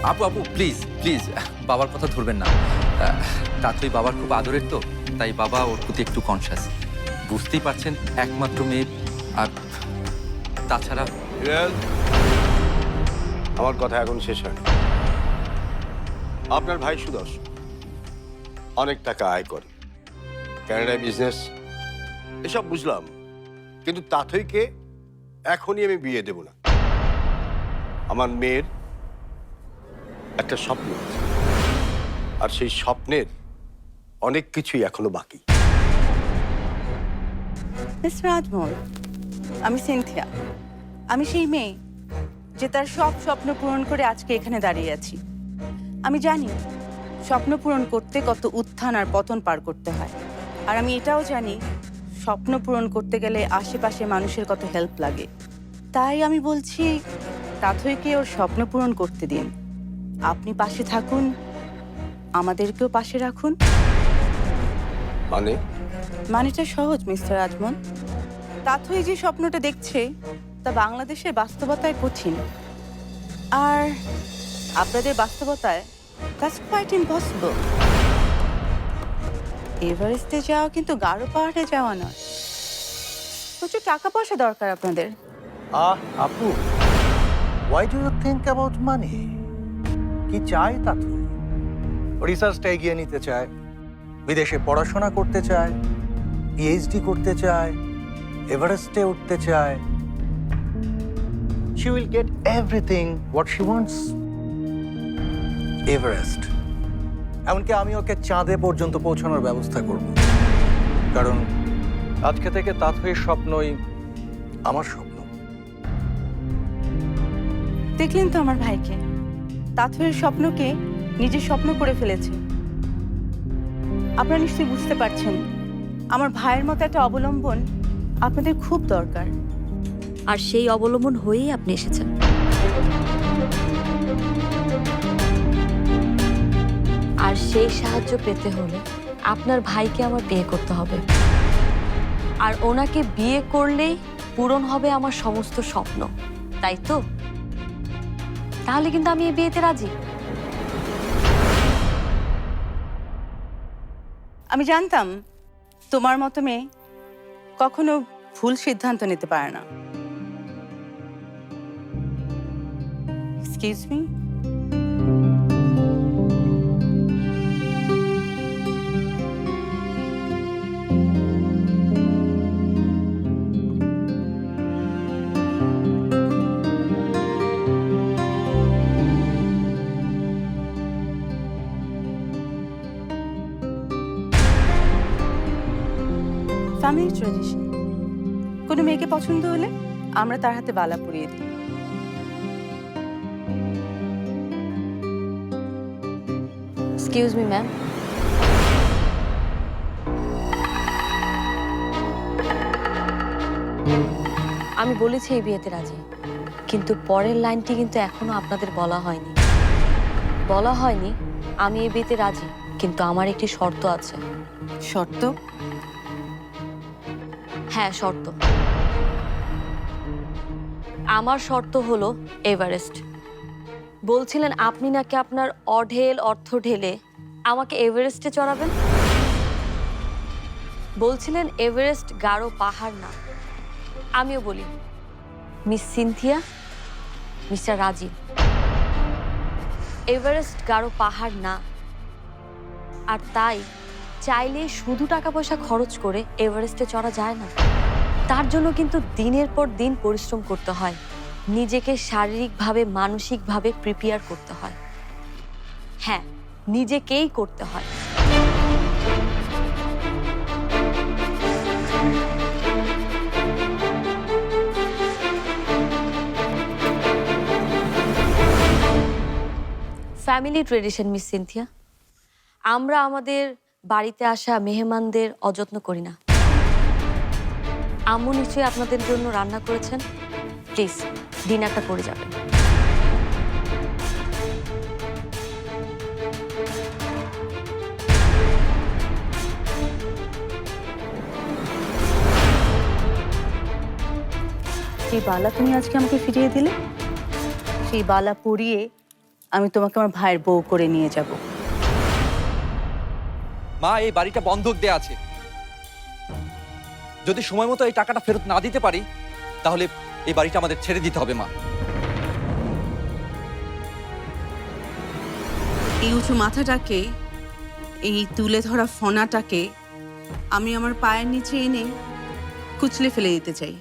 আপু আপু please please বাবার কথা ধরবেন না। তাতই বাবার খুব আদরের তো, তাই বাবা ওর প্রতি একটু কনসাস। বুঝতেই পারছেন, একমাত্র মেয়ে। আর তাছাড়া হিরেন, আমার কথা এখন শেষ হয়। আপনার ভাই সুদর্শন অনেক টাকা আয় করে, ক্যানাডায় বিজনেস, এসব বুঝলাম, কিন্তু তাথইকে এখনই আমি বিয়ে দেব না। আমার মেয়ের একটা স্বপ্ন আছে, আর সেই স্বপ্নের অনেক কিছুই এখনো বাকি। মিস্টার আজমল, আমি সিনথিয়া। আমি সেই মেয়ে যে তার সব স্বপ্ন পূরণ করে আজকে এখানে দাঁড়িয়ে আছি। আমি জানি স্বপ্ন পূরণ করতে কত উত্থান আর পতন পার করতে হয়, আর আমি এটাও জানি স্বপ্ন পূরণ করতে গেলে আশেপাশে মানুষের কত হেল্প লাগে। তাই আমি বলছি তাথইকে ওর স্বপ্ন পূরণ করতে দিন। আপনি পাশে থাকুন, আমাদেরকেও পাশে রাখুন। মানেটা সহজ মিস্টার আজমল। তাথই যে স্বপ্নটা দেখছে তা বাংলাদেশের বাস্তবতায় কঠিন, আর আপনাদের বাস্তবতায় দ্যাটস কোয়াইট ইম্পসিবল। এভারেস্টে যাওয়া কিন্তু গারো পাহাড়ে যাওয়া নয়। প্রচুর টাকা পয়সা দরকার আপনাদের। আপু, why do you think about money? কি চায় তাথই? রিসার্চটা এগিয়ে নিতে চায়, বিদেশে পড়াশোনা করতে চায়, পিএইচডি করতে চায়, এভারেস্টে উঠতে চায়। She will get everything what she wants. Everest, এমনকি আমি ওকে চাঁদে পর্যন্ত পৌঁছানোর ব্যবস্থা করব, কারণ আজকে থেকে তাথইর স্বপ্নই আমার স্বপ্ন। দেখলেন তো আমার ভাইকে, তাথইয়ের স্বপ্নকে নিজের স্বপ্ন করে ফেলেছে। আপনারা নিশ্চয়ই বুঝতে পারছেন আমার ভাইয়ের মতো একটা অবলম্বন আপনাদের খুব দরকার। আর সেই অবলম্বন হয়েই আপনি এসেছেন। আর সেই সাহায্য পেতে হলে আপনার ভাইকে আমার বিয়ে করতে হবে, আর ওনাকে বিয়ে করলেই পূরণ হবে আমার সমস্ত স্বপ্ন, তাই তো? তাহলে কিন্তু আমি এই বিয়েতে রাজি। আমি জানতাম তোমার মতো মেয়ে কখনো ভুল সিদ্ধান্ত নিতে পারে না। Excuse me. ফ্যামিলি ট্র্যাডিশন, কোনো মেয়েকে পছন্দ হলে আমরা তার হাতে বালা পরিয়ে দিই। এক্সকিউজ মি ম্যাম, আমি বলেছি এই বিয়েতে রাজি, কিন্তু পরের লাইনটি কিন্তু এখনো আপনাদের বলা হয়নি। বলা হয়নি আমি এই বিয়েতে রাজি, কিন্তু আমার একটি শর্ত আছে। শর্ত? হ্যাঁ, শর্ত। আমার শর্ত হলো এভারেস্ট। বলছিলেন আপনি নাকি আপনার অঢেল অর্থ ঢেলে আমাকে এভারেস্টে চড়াবেন। বলছিলেন এভারেস্ট গাঢ় পাহাড় না। আমিও বলি miss Cynthia, mister Rajiv, Everest গাঢ় পাহাড় না। আর তাই চাইলে শুধু টাকা পয়সা খরচ করে এভারেস্টে চড়া যায় না। তার জন্য কিন্তু দিনের পর দিন পরিশ্রম করতে হয়, নিজেকে শারীরিকভাবে মানসিকভাবে প্রিপেয়ার করতে হয়। হ্যাঁ, নিজেকেই করতে হয়। Family tradition miss Cynthia. আমরা আমাদের বাড়িতে আসা মেহমানদের অযত্ন করি না। আম্মু নিশ্চয়ই আপনাদের জন্য রান্না করেছেন, প্লিজ ডিনারটা করে যাবেন। সেই বালা তুমি আজকে আমাকে ফিরিয়ে দিলে, সেই বালা পরিয়ে আমি তোমাকে আমার ভাইয়ের বউ করে নিয়ে যাব। মা, এই বাড়িটা বন্ধক দেয়া আছে। যদি সময় মতো এই টাকাটা ফেরত না দিতে পারি, তাহলে এই বাড়িটা আমাদের ছেড়ে দিতে হবে মা। এই উঁচু মাথাটাকে, এই তুলে ধরা ফনাটাকে আমি আমার পায়ের নিচে এনে কুচলে ফেলে দিতে চাই।